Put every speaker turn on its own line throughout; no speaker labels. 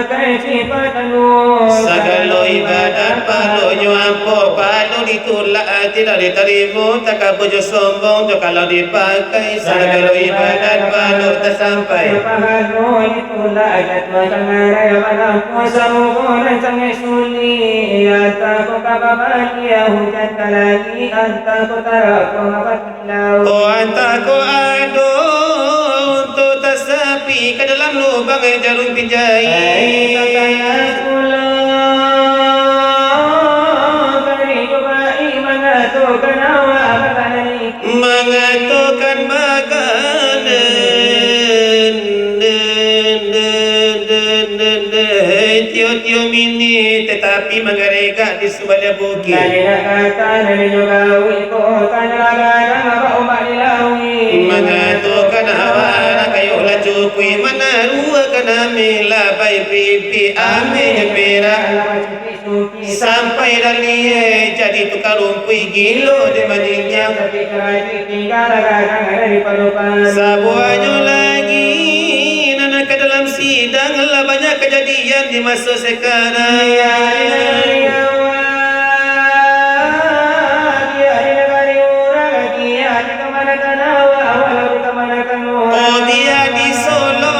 memakai sifat nur.
Segala ibadat palunya ampuh, palu ditolak tidak diterima, tak kabur sombong tu kalau dipakai. Segala ibadat palu tak sampai.
Palu ditolak jatuh sangarai malam puasa dan sangat sulit. Antaku kababalia hujan kalagi, antaku taraku mabatlau.
Oh antaku aduh untuk tersapi ke dalam lubang jarum pinjai. Mengatukan makanan tiup-tiup ini tetapi menggeregak di sebelah bukit. Mengatukan hawa kayulah cukui menaruhkan amila baik pipi amil perak sampai dari jadi tukar rumpui gilo di madinnya. Sabuanya lagi nana ke dalam sidang lah banyak kejadian di masa sekarang. Oh biar di Solo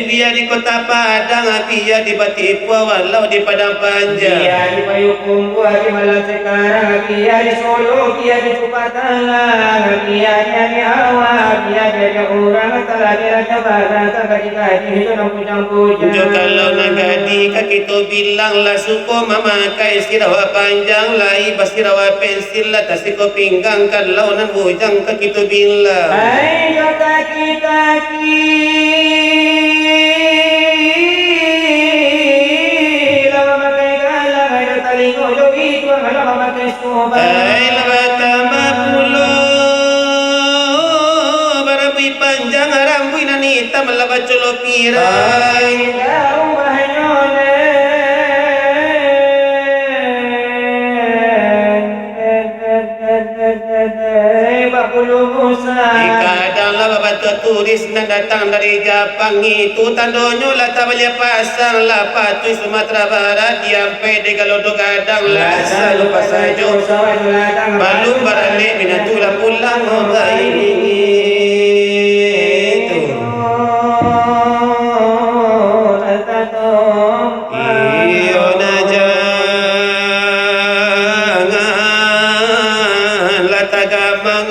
biar di Kota Padang, biar di Batipua, walau di Padang Panjang,
biar di Payukum, di Malang sekarang, biar di Solo, biar di Kupatalang, biar di Awak, biar di orang telah diraja barang, kagadi-gadi itu nampu-nampu.
Kalau nagadi kita bilang lah suku memakai sirawa panjang lah ibas sirawa pensil lah tasiko pinggang kalau nan bujang kita bilang.
Hai kaki-kaki.
Hai labatama pulo barabui panjang rambui nanita melabat colo pirai. Kadang lah batu turis yang datang dari Jepang itu tandonyo lah tak boleh pasang lah patuh Sumatera Barat diampai di Galodok kadang lah selalu pasajo balum baralik minatulah pulang ini itu iyo na jangan lah tagamang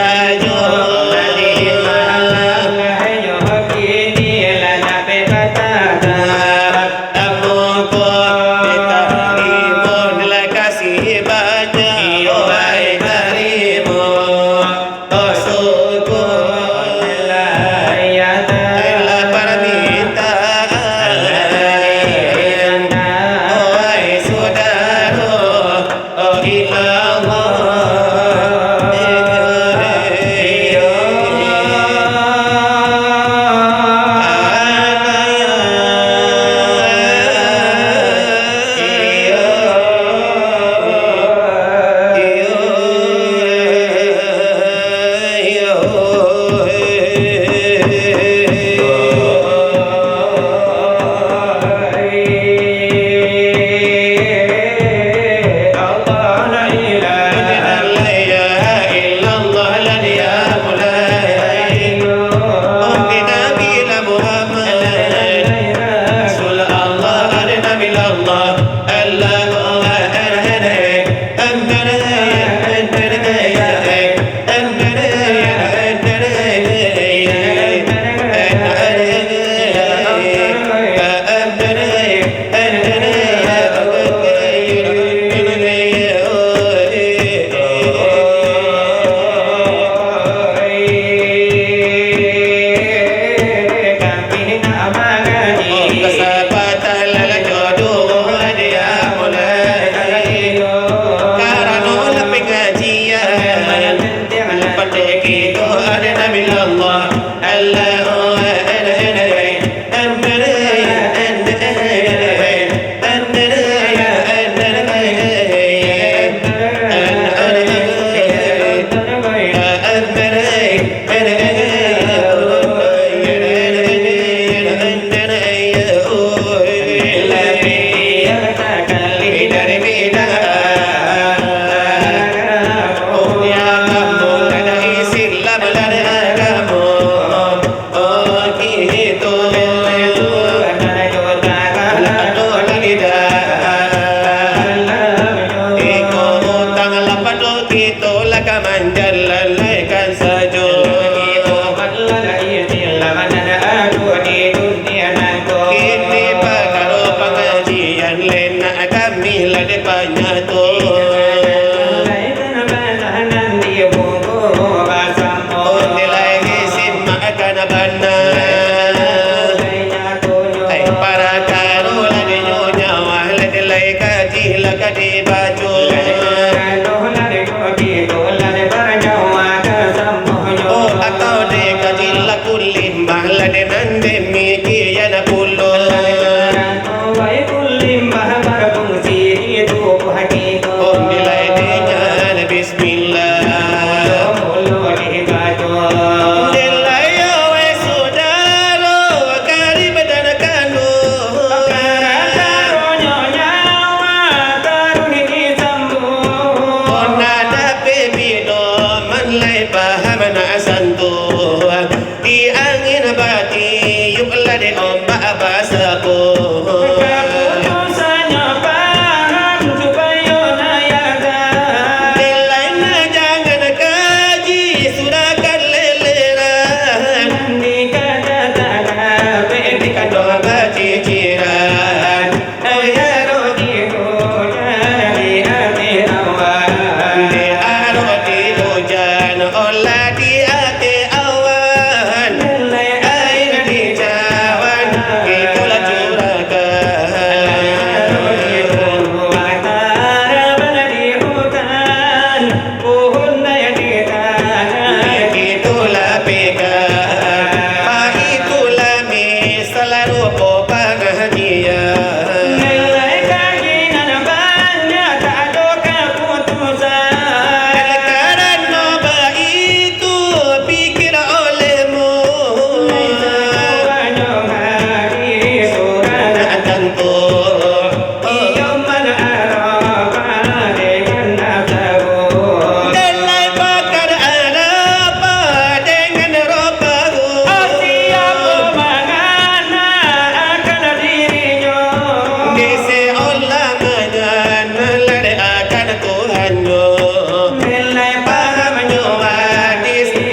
saja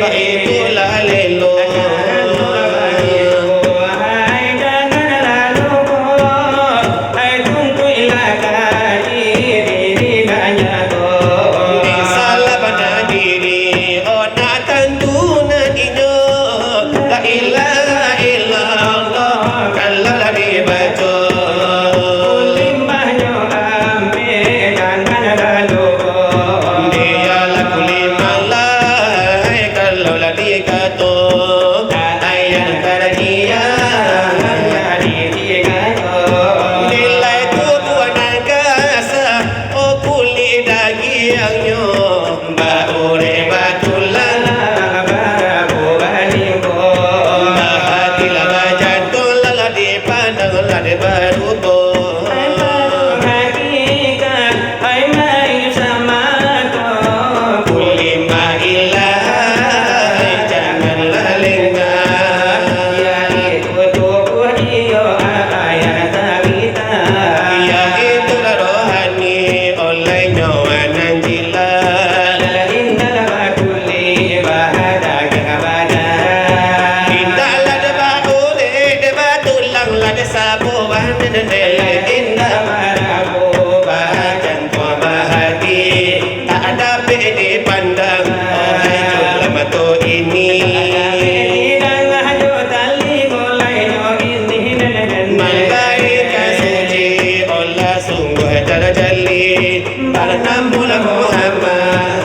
itulah lelo. Salah pada diri, oh nak tentu nak inyo. La ilaha illallah, kalau lah dibaca. Dia lah kulimalah, kalau lah dikata. Ayat kata dia, nilai tu buat nagasa, oh kulit dagingnya. Baure batulan, hatilah bajantul lah dipandang lah dibaruto. Kulima ilah, janganlah lengah. Ya itulah rohani, oleh nyawa nan jilat. Indahlah deba ure, deba tulang lah desabu bahanene. Indah marabu bahajan tua bahati, tak ada pede pandang. Oh hancurlah mata ini. Malaikat suci, Allah sungguh terjali. Barnamul Muhammad,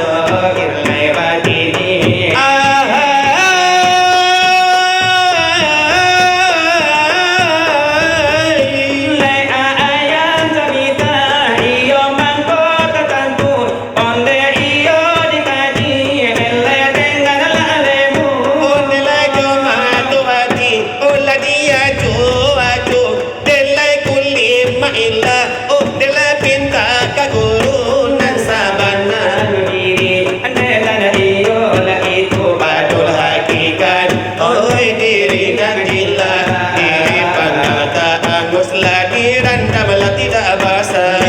Badul hakikat, oi diri dan jilat. Diri pandang tak angus lagi, randam lah tidak basah.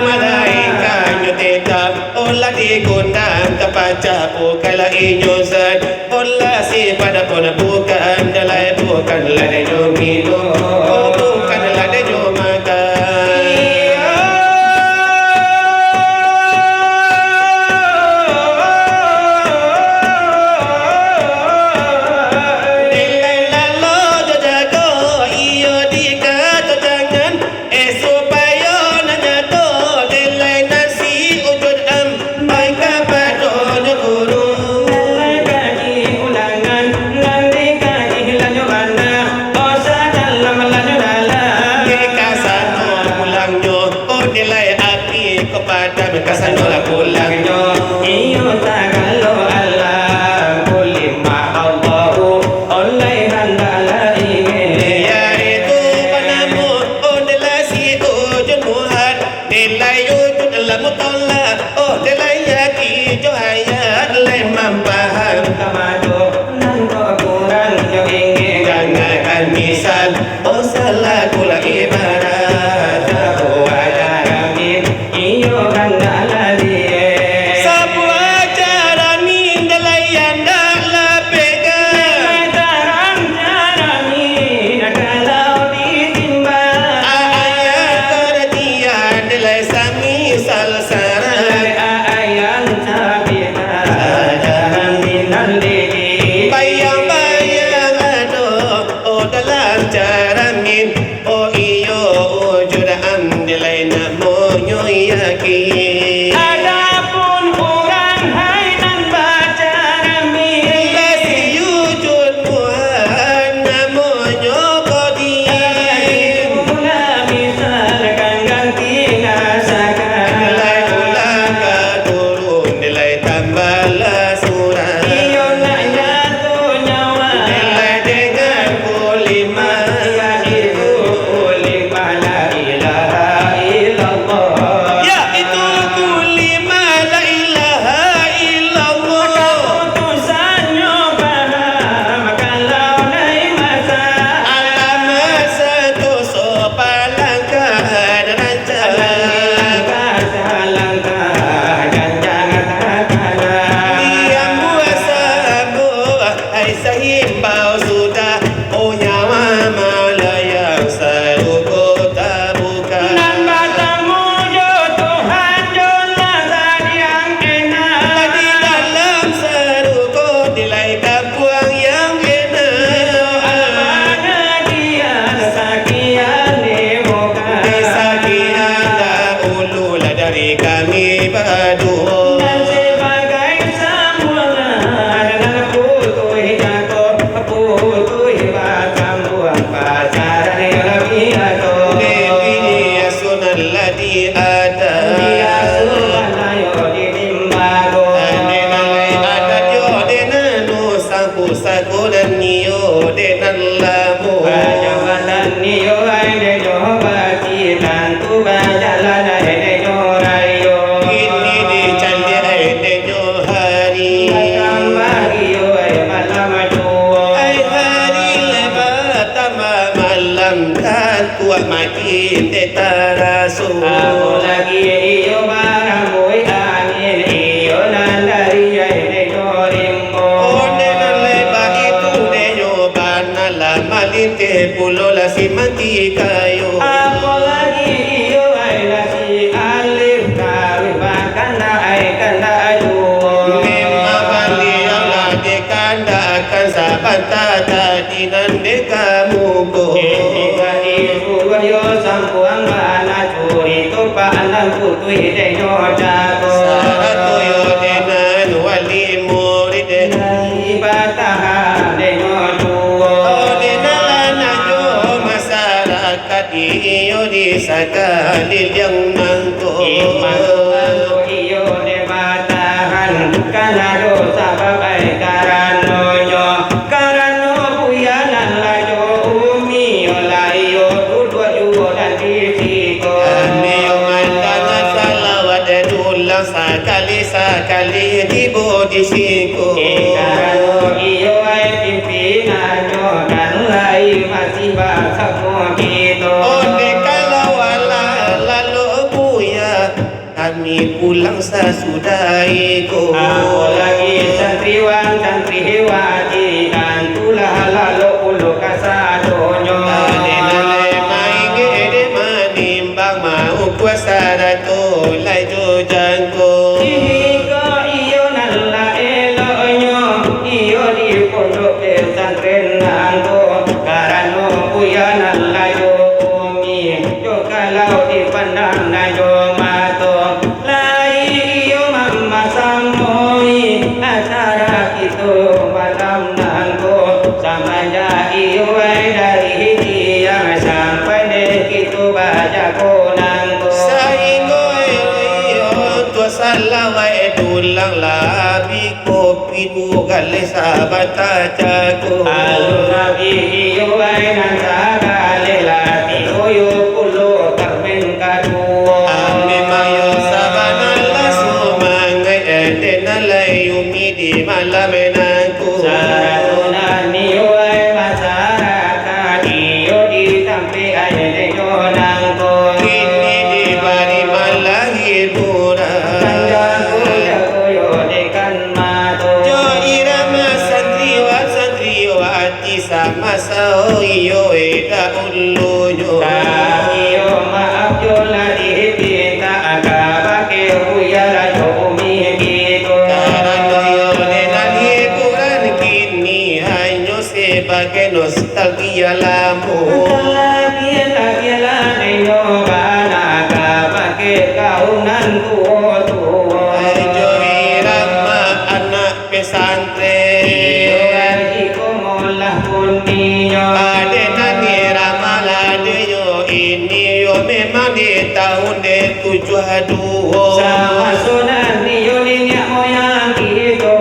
Malaikat tetap, olah digundang terpacah bukanlah inyusan. Olah si pada pun bukan, dalai bukanlah dia minum, oh bukanlah dia makan. Nilai lalu jaga, iyo dikata jangan, supaya nanya to. Nilai nasi ujud baik kepada guru. Nilai api kepada mereka sanolah pulangnya.
Iyo tagalo Allah kulima Allahu oleh handala ingin.
Ya itu panamu, oh nilai si ujud muhat. Nilai ujud dalam mutola, oh nilai yaki johayat lain mampaham.
Kamado nanto kurang jo ingin.
Jangankan misal, oh salah kula ibarat.
Iyo handala
makin tetarasu.
Aku lagi iyo barang boy angin iyo nandari ay dorimbo.
One naleba itu denyo banala malinte pulola si manti kayo.
Ako lagi iyo ay nasi alif kawin bakanda ay kanda aduo.
Memabali ang lagi kanda akan sa pantata dinande kamugo.
Ketika isuwa yo sampuang mana curi tumpaan putui denyo jago.
Sarato yo denan wali murid.
Ibatahan denyo duo.
Masyarakat iyo di sakalil yang mangko.
Imanuanto iyo debatahan kanado sabab ay karano nyo. Karano buyanan layo umi olayo dudwa juo dan disiko.
Kami umandangan salawat dulang sakali di bodisiko.
Karano iyo ay pimpinan nyo dan lain masih bangsa mo kito.
Onde kalau wala lalu buya kami pulang sasudaiku.
Aku lagi santriwan santriwati dan tulah lalu ulu kasadonyo.
Ade nale maingede manimbang mau kuasa dato lai jojangko.
Iko iyo nalla elonyo iyo di pondok pesantren nangko. Karano buya nalla yo umi yo kalau dipandang na yo mato. Lai iyo mama samoi acara itu malam nangko. Samanya iyo ay dari tiang sampai dek itu baca konangko.
Saingo iyo tua salawai dulang labi kopi tugal sabat jago.
Alun lagi iyo ay nansagale lati oyo pulo karmen kaduo.
Ame mayo sabanala sumangay ede nalay umidi malamenangku.
Saratunan niyo ay masyarakat iyo ditampi ay nangko.
Kini di bari malahi murah.
Sanjago jagoyo dekan mato.
Jo irama santriwati sama sao iyo eda ulunyo.
Kamiyo maaf yo ladi pinta agaba ke huyara yo umi gitu.
Karano yo nenan hiburan kini hanya sebagai nostalgia lamu.
Lagi lagi bana agaba ke kaunan tuo.
Jo irama anak pesantren.
Iyo ay ikomolah kunniyo.
Ade nani ramalade yo ini yo memang di tahun de 72.
Sama sunan niyo niya moyang itu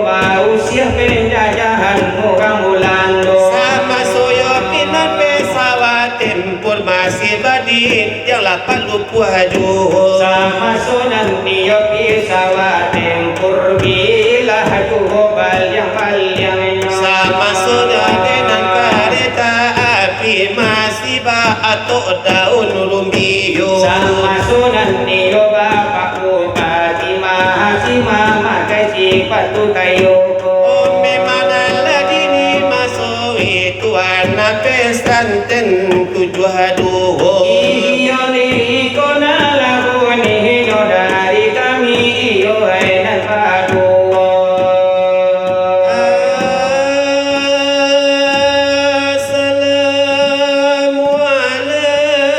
usia penjajahan mugang mulando.
Sama soyo pinan pesawat tempur masih badin yang 80
Sama sunan niyo pisawat tempur bila hajubal yang nyo.
sama soyo dengan kereta api masih ba atau daun rumbiyo.
Sama sunan niyo bapakku Fatimah si mama kay si patu kayo ko.
Ome manala dini maso itu anak pesantren 72.
Iyo ni ko na lago ni no dari kami iyo ay nagpaduo.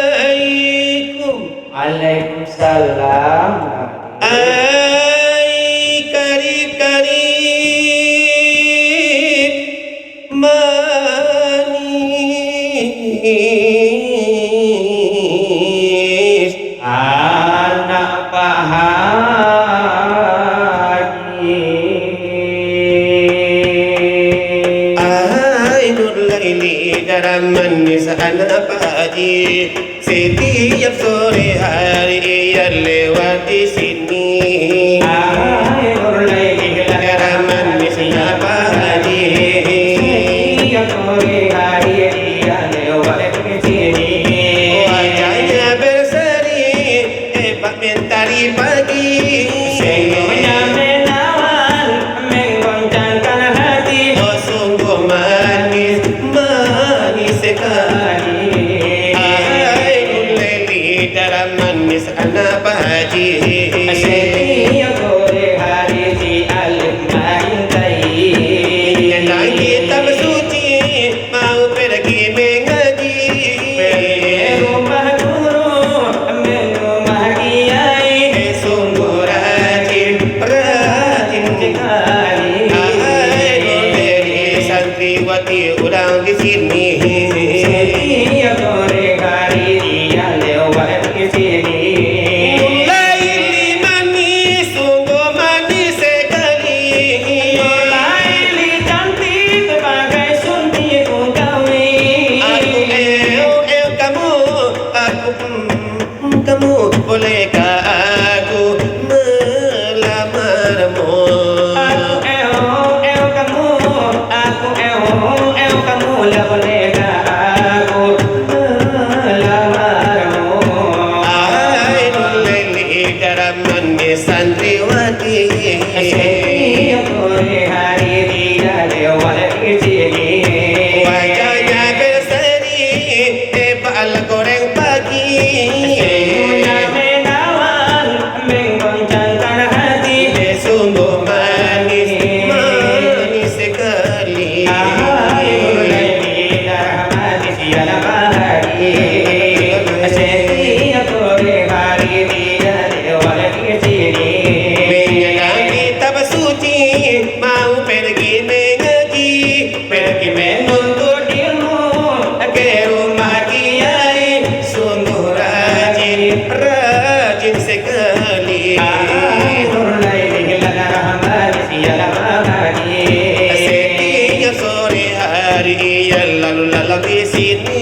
Assalamualaikum.
Waalaikumsalam.
Ai karib-karib manis.
Anak Pak Haji.
Ai nur laili dalam manis anak pagi. Setiap sore hari ia lewat di sini.
Ay, urlay
Dalam manis anak pagi.
Iya kori hari dia lewat di sini.
Wajahnya hari pagi
Senggonya menawan menggoncangkan hati.
Oh sungguh manis, manis sekali. Hai Nuleli darah manis anak Pak Haji.
Setiap sore hari si Alif mengintai.
Yang kita bersuci mau pergi mengaji.
Rumah guru, rumah kiai.
Sungguh rajin, rajin
Sekali.
Hai Nuleli santriwati orang di sini.
Setiap sore hari dia lewat ke sini.
Laili manis, sungguh manis sekali.
Laili cantik bagai suntik kawin.
Kamu, kamu bolehkah aku melamarmu?
Kamu lah bolehkah aku melamarmu?
Hai Nuleli darah manis santriwati.
Setiap sore hari dia lewat ke sini.
Wajahnya berseri, bal goreng pagi.
Senyumnya menawan menggoncangkan hati.
Sungguh manis, manis sekali.
Hai Nurlaili darah manis ialah bahari. Setiap sore hari dia lewat ke sini.
Menyenang kita bersuci, mau pergi mengaji, pergi menuntut ilmu ke rumah kiai. Sungguh rajin, rajin sekali.
Hai Nurlaili darah manis ialah bahari.
Setiap sore hari ia lalu-lalang di sini.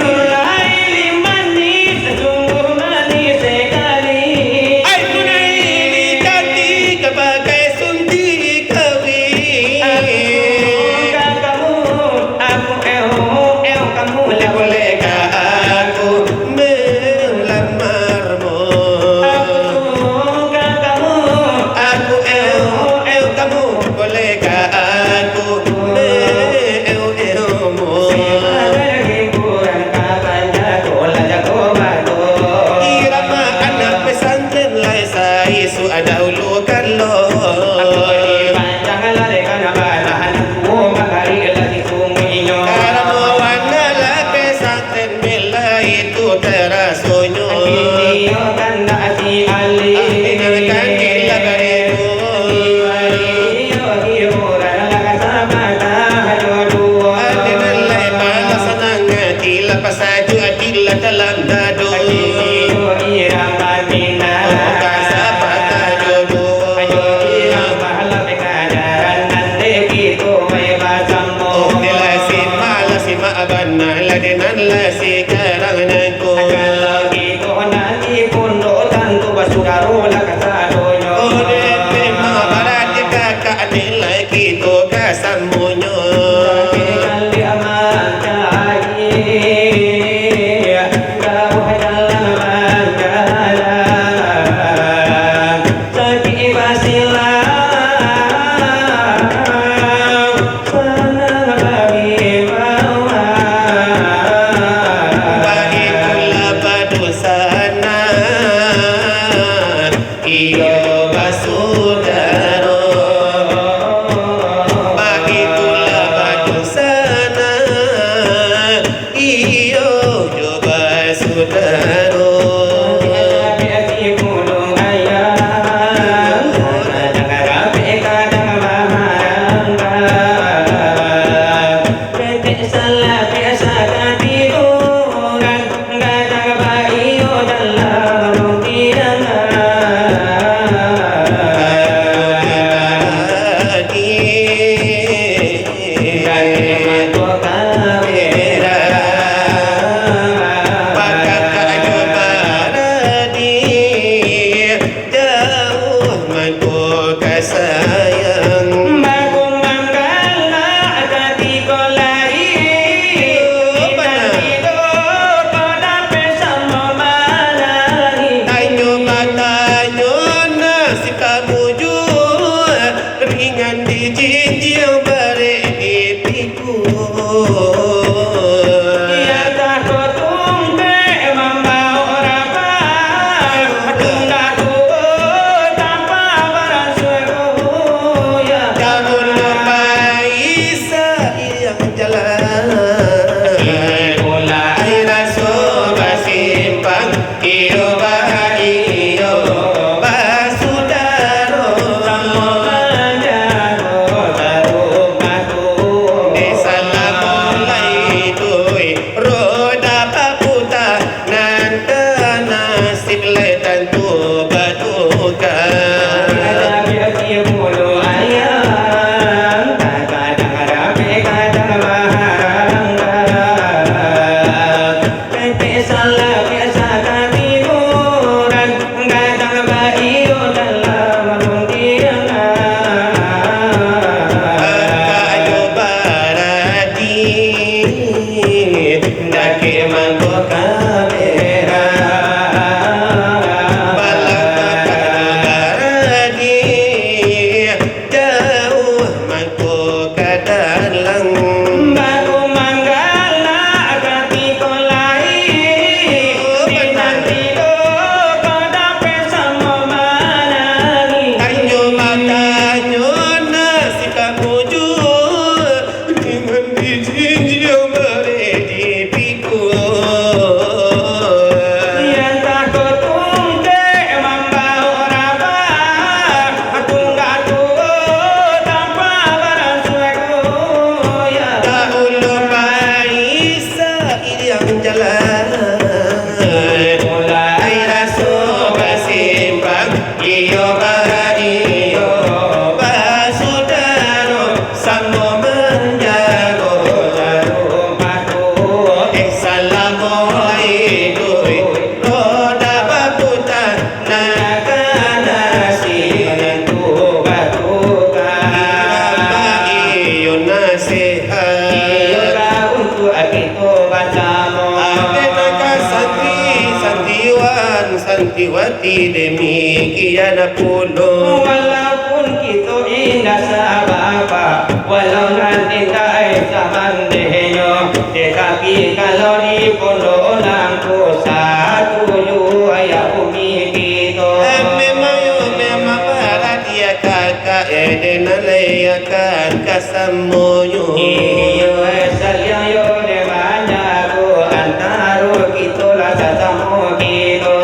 Nurlaili manis, sungguh manis sekali.
Ai Nurlaili cantik bagai suntik kawin.
Kamu lah
Bolehkah aku melamarmu? Kamu bolehkah aku melamarmu? Irama anak pesantren lai sai su ada ulu kalau. Karena warna la pesantren bela itu terasonyo. Dengarkan gila barimu. Dengan lai pala senang hati lepas saju adil dalam dadu. Kasa patah jodoh. Dilasi malasi maabana ladenan lasi karanganku. Ode mabarat kakak nilai kita kasamunyo. Baiklah padu sana iyo basudaro. Bagitulah padu sana iyo jo basudaro. Pakak santiwati demikian puluh.
Walaupun kita indah sababa, walau nanti tak zaman dehenyo, tetapi kalau di pondok langku satu yu ayah umi kita.
Memang para dia kakak edena leyakan kasamonyo.
Iyo salyang yo de banyak antara kita lah sesama kita.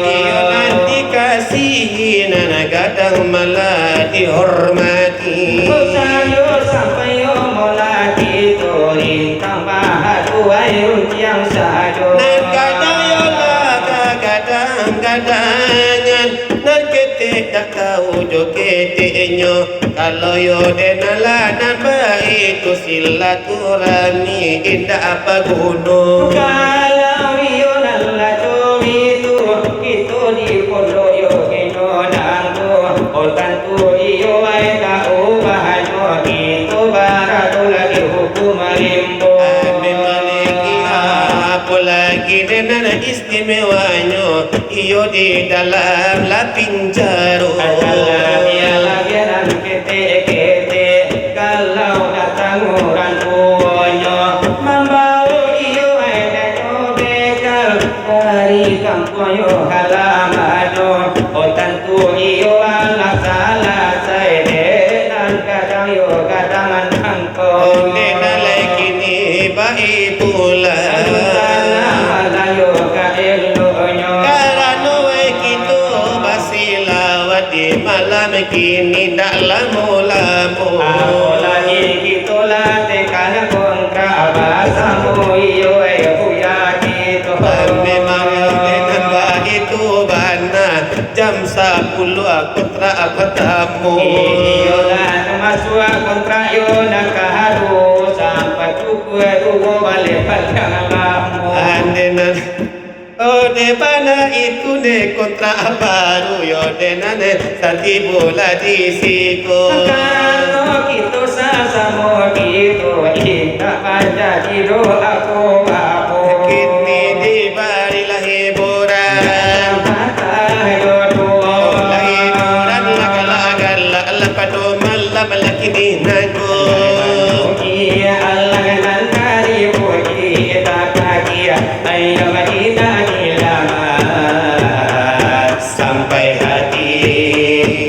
Iyo nanti kasihin anak kadang malah dihormati.
Sayo sampai yo mola kita rintang bahatu ayun yang sajo.
Nan kadang yo lah kadang-kadangan nan ketek tak tahu jo keteknya. Kalau yo denalanan baik tu silaturahmi indah apa gunung.
Kalau yo nalla jomi tu kita di pondok yo kino dango. Oh tentu iyo ay tahu bahanyo kita baratu lagi hukum rimbo.
Apa lagi dengan istimewanya iyo di dalam lapinjaro.
Biar kete kalau datang orang tuanya membawa iyo ada bekal dari kampung yo halamanyo. Oh tentu iyo anak salah saya dan kadang yo kadangan angkong.
Nena lagi ni baik pula.
Yo kaelonya.
Karena kita basilawat di malam kini tak lamu-lamu.
Lagi kita lah tekan kontra bahasamu iyo puya kita.
Memang dengan baik itu bana jam 10 aku tak bertamu.
Iyo lah masuk kontra yo nak haru sampai cukup dua balik padang lamu.
Andenan oh de bana itu de kontra baru yo denane santi bola di siku.
Kalau kita sesama kita indah pada diri aku.
Kini di barilah hiburan. Hiburan lagal lapado malam lagi di nago.
Allah nan kari puji tak kagia ayo Madinah sampai hati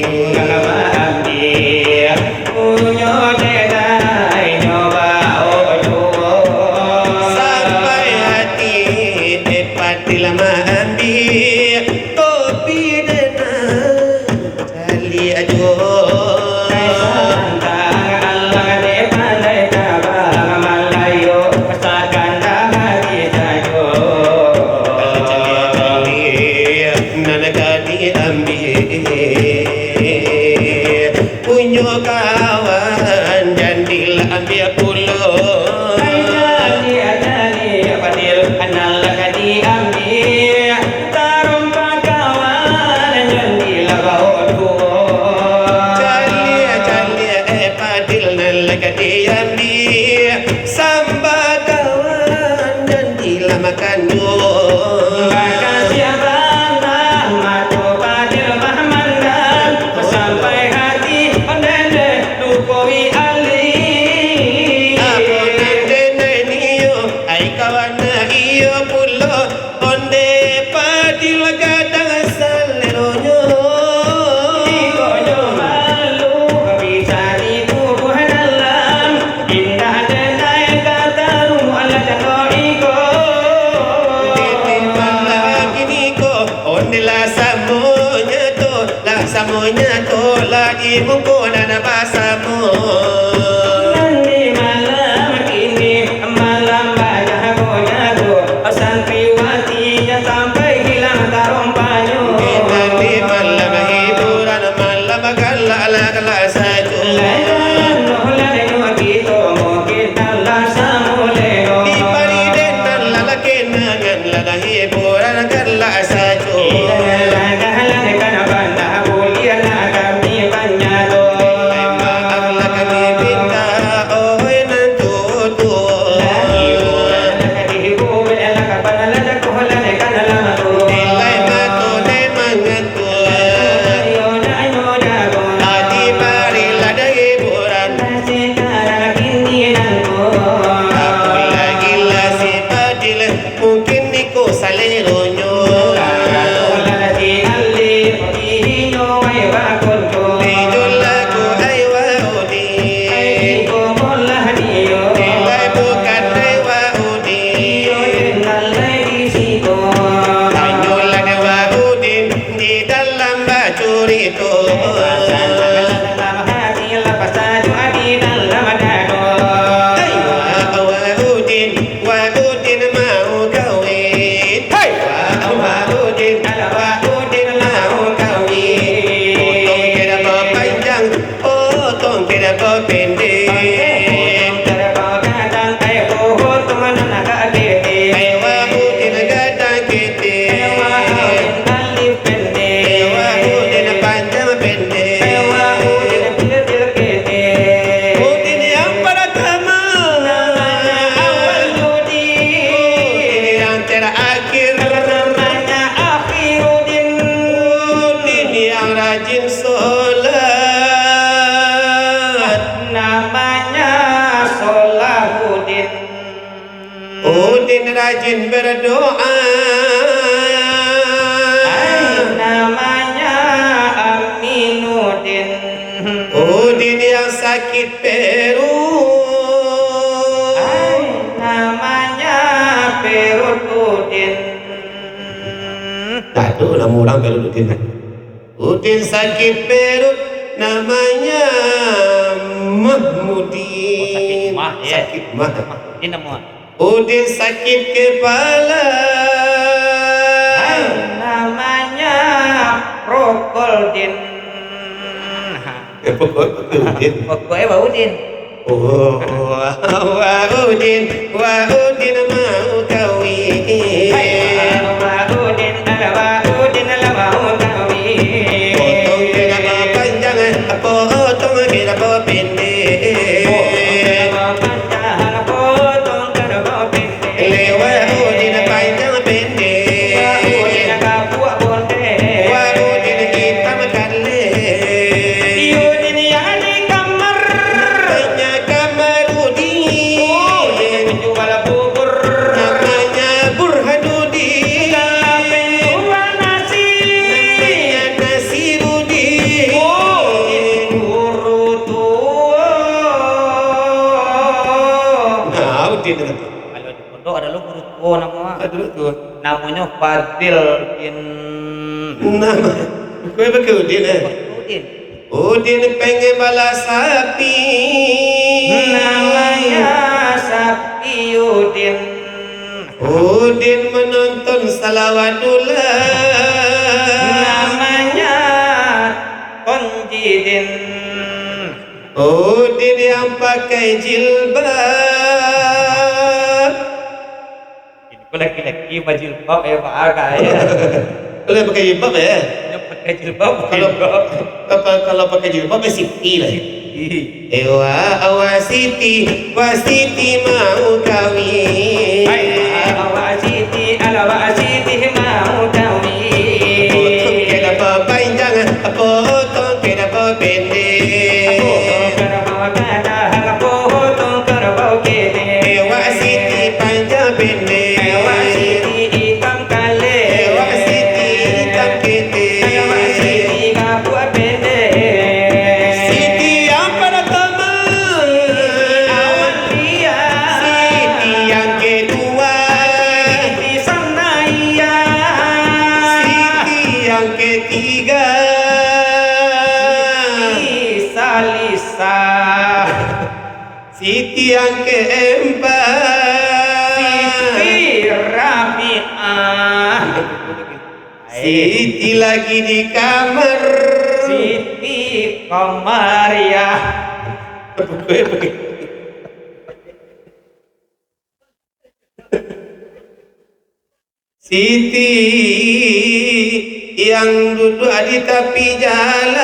mengambil punya dedai nyoba
Sampai hati tepat lama ambil topi dena tali ajo.
Allah de pandai tabang malayo pesakan dah hati sajo.
Punya kawan jandil ambil pulau.
Jadi padil anal kadi ambil tarum pakawan jadi labahu.
Cali padil nalaka diambil samba kawan jandil makan jo.
Makasih abang matu padil mahmandan sampai hati ondende dukoi ali.
Apa nande niyo ay kawan iyo pulo onde padil gadang saleronyo.
Iko yo malu bisa ditubuh dalam indah denai kataru ala jatuh iko.
Samonya to lagi mungkona na basamu.
Nanti malam kini malam banyak gonya tu santriwatinya sampai hilang tarompanya.
Nanti malam hiburan malam gala gala saja.
Lain nolah denu kita mungkin dalam samuleno.
Di bari denan lalaki nangan lala hiburan gala saja. Nilai ko saleronyo. Ijol lagu ay waudi. Nilai bukan dewa udi. Tanyolan waudin di dalam baju itu. Waudin mau kawin. Waudin mau kawin. Potong kira kau panjang, potong kira kau pendek. Ay waudin gadang kete. Waudin panjang pendek. Udin yang pertama, Udin yang terakhir, Udin yang rajin sholat, Udin rajin berdoa, Udin yang sakit perut, aduh nama orang perut Udin. Udin sakit perut, namanya Mahmudin. Sakit mah. Udin sakit kepala, Udin. Oh, Udin mau kawin. Potong kira kau panjang, potong kira kau pendek. Lewa Udin panjang pendek. Udin hitam kale. Namanya Kamarudin. Namanya Burhanuddin. Namanya Nasiruddin. Nah, Udin itu.
Kalau di pondok ada lu guru tua
Aduh tuh.
namanya Fadil bin
Nama. Kue pakai Udin
Udin.
Udin pengen balas sapi.
Namanya Safiuddin.
Udin menonton salawatullah.
Namanya Konjidin.
Udin yang pakai jilbab.
Ini kok laki-laki baju jilbab Pak Aga ya.
Kalau pakai jilbab ya.
Dia pakai jilbab
Kalau pakai jilbab ya Siti lah. Ewa Siti, Wasiti mau kawin.
mau kawin.
Potong kira kau panjang, potong kira kau pendek. Ewa Siti panjang pendek. Ewa Siti hitam kete. Siti yang pertama, Siti yang kedua, Siti yang ketiga, Siti yang keempat, Siti lagi di kamar.
Siti Komaria.
Siti yang duduk di tepi jalan.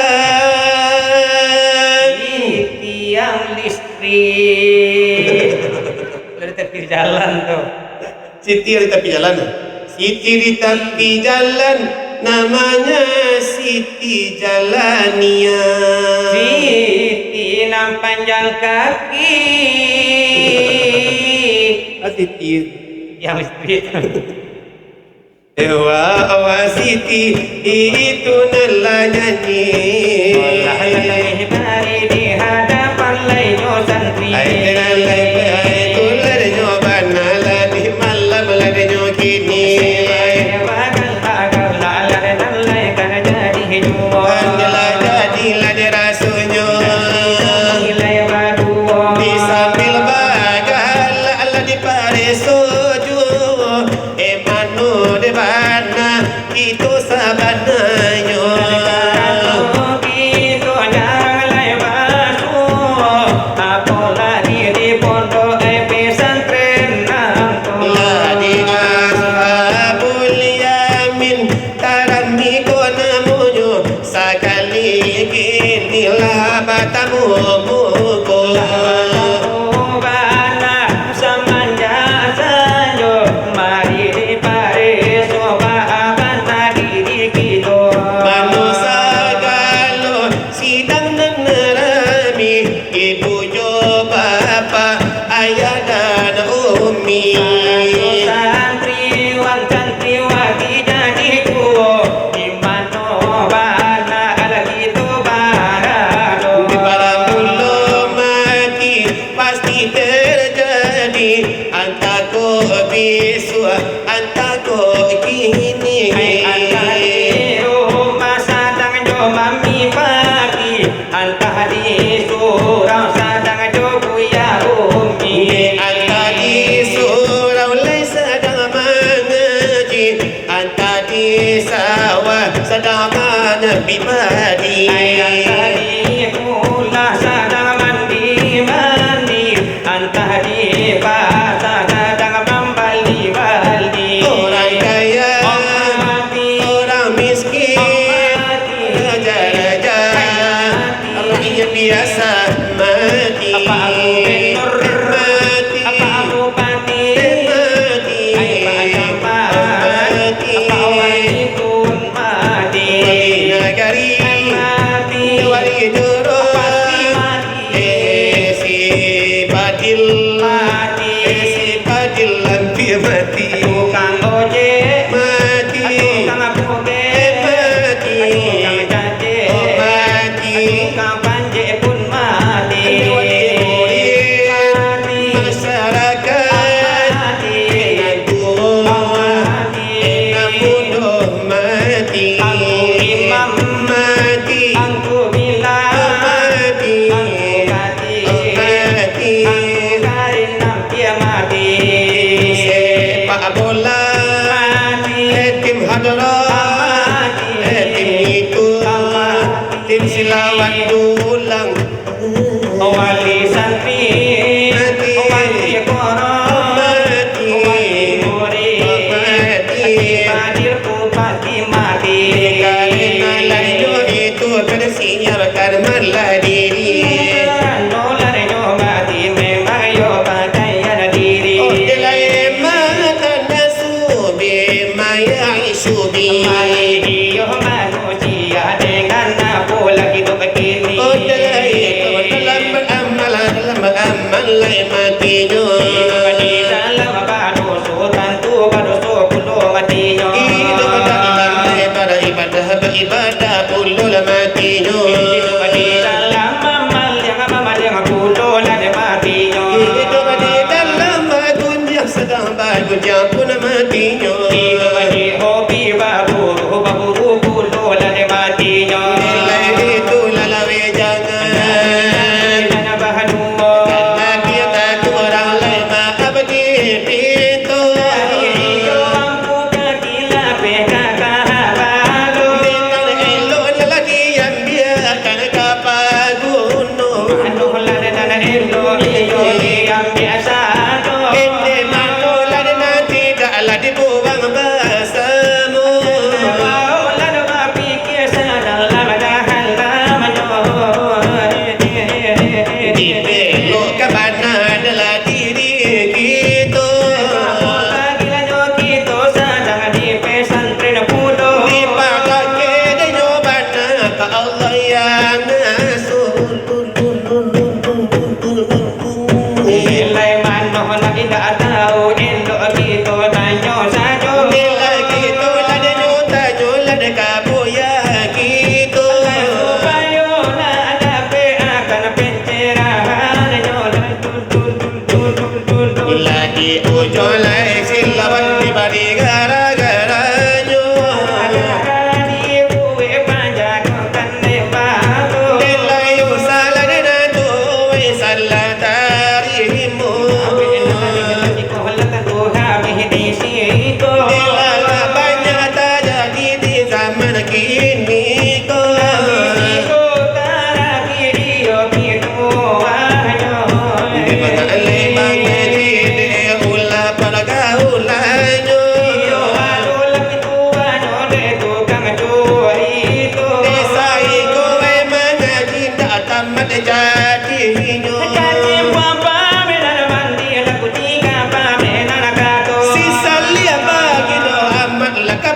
Siti yang listrik. Dari tepi jalan tuh.
Siti di tepi jalan. Siti di tepi jalan, namanya Siti Jalania.
Siti nam panjang kaki.
Siti
Yang listrik.
Ewa Siti itu nela nyanyi.
di hadapan lainyo santri.
Ai dengan lai tular nyoban nala di malam ladnyo kini.
Bagal lalar nalai kana jadi hidup.
Andela jadi lade rasunyo.
Nilai baduo.
Di sambil bagal ala di pare soju. Emanu de bana itu sabananyo. Bimadi
tadi mula sadang mandi antah di basah sadang membali
orang kaya orang miskin raja-raja rakyat biasa mati
apa aku benur apa aku pati mati apa awal pun mati
negari
mati
wali juru si Padil
mati
si Padil lampir mati
tukang ojek
mati
tukang boge
mati
tukang jaje
mati
tukang panje pun mati
masyarakat namun mati
imam
mati
angku bilang
mati
mati
mati
kain nampia mati
sepak bola tim hadrat tim itu tim silawat dulang
wali santri wali koro
mati
wali murid hadir bupati mati
karena lainnya itu tersinyalkan meladiri
nolar yo mati memang yo pakaian diri
Delai mata nasubi maya isubi
yo manusia dengan aku lagi tu begini
Delai dalam beramal lai matinya
di dalam badu sultan tu badu sepuluh matinya
Itu dalam pada ibadah puluh matinya
di dalam amal yang puluh lah matinya
Itu di dalam dunia sedang bahagia pun matinya
di hobi babu puluh lah matinya
Delai itu lalawe jangan
Karena bahadu
Karena dia tak orang lain maaf di pintu
yo ampu kaki lapeh kakak balu
Bintang elok lagi yang biar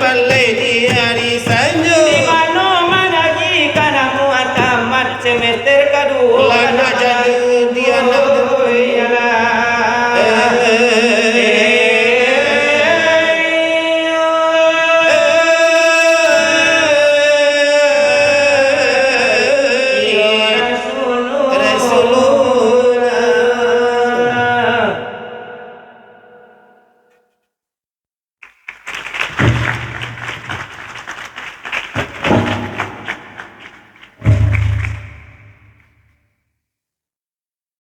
balai di hari